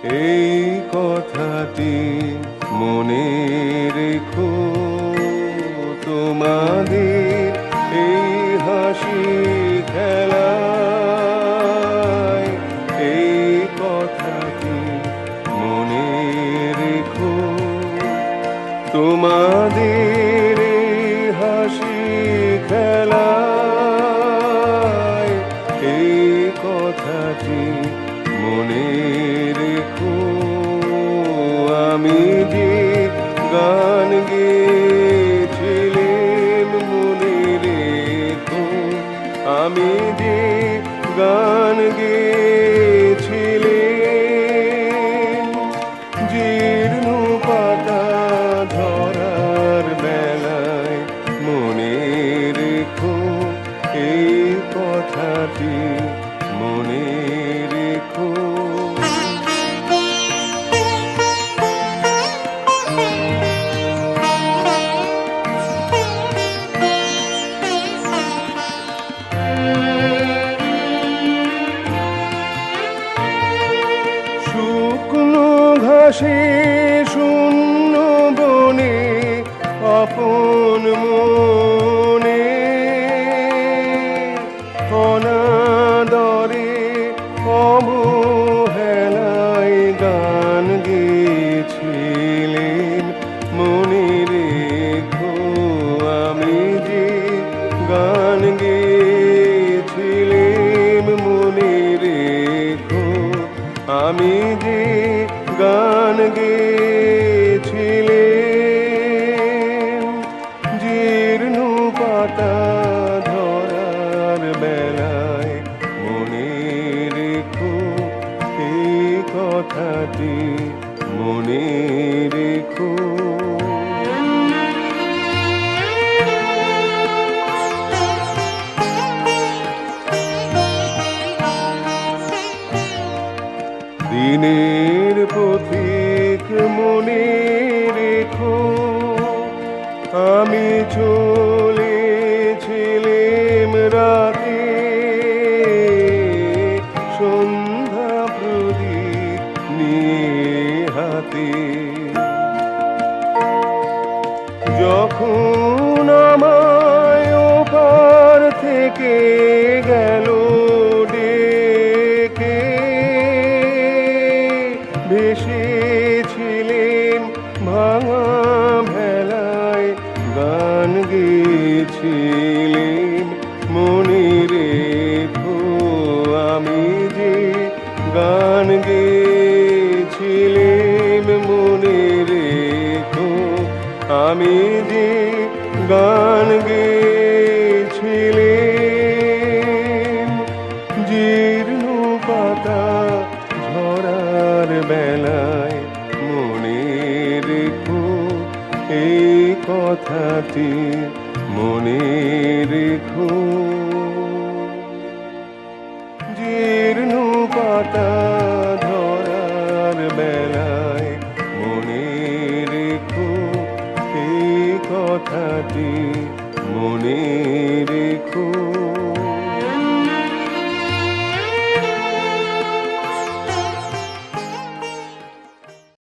এই কথাটি মনে রেখো। তোমাদের এই হাসি খেলায় এই কথাটি মনে রেখো। তোমাদের এই হাসি খেলায় এই কথাটি মনে রেখো। আমি যে গান গেয়েছিলাম মনে রেখো। আমি যে গান গেয়েছিলাম জীর্ণ পাতা ধরার বেলায় মনে রেখো। এই কথাটি মনে রেখো। শুকনো ঘাসে শূন্য বনে আপন মনে অনাদরে অবহেলায় গান গেয়েছিলেন মনে রেখো। আমি যে গান গেয়েছিলাম মনে রেখো। আমি যে গান গেয়েছিলাম জীর্ণ পাতা ধরার বেলায় মনে রেখো। এই কথাটি মনে রেখো। দিনের পথিক মনে রেখো। আমি চলেছিলাম রাতে সন্ধ্যা প্রদীপ নিয়ে হাতে। যখন আমায় ওপার থেকে গেল ডেকে ভেসেছিলেন ভাঙা ভেলায় গান গেয়েছিলেন মনে রেখো। আমি যে গান গেয়েছিলাম মনে রেখো। আমি যে গান গেয়েছিলাম জীর্ণ পাতা ঝরার বেলায় মনে রেখো। এই কথাটি মনে রেখো। জীর্ণ পাতা ধরার বেলায় মনে রেখো। এই কথাটি মনে রেখো।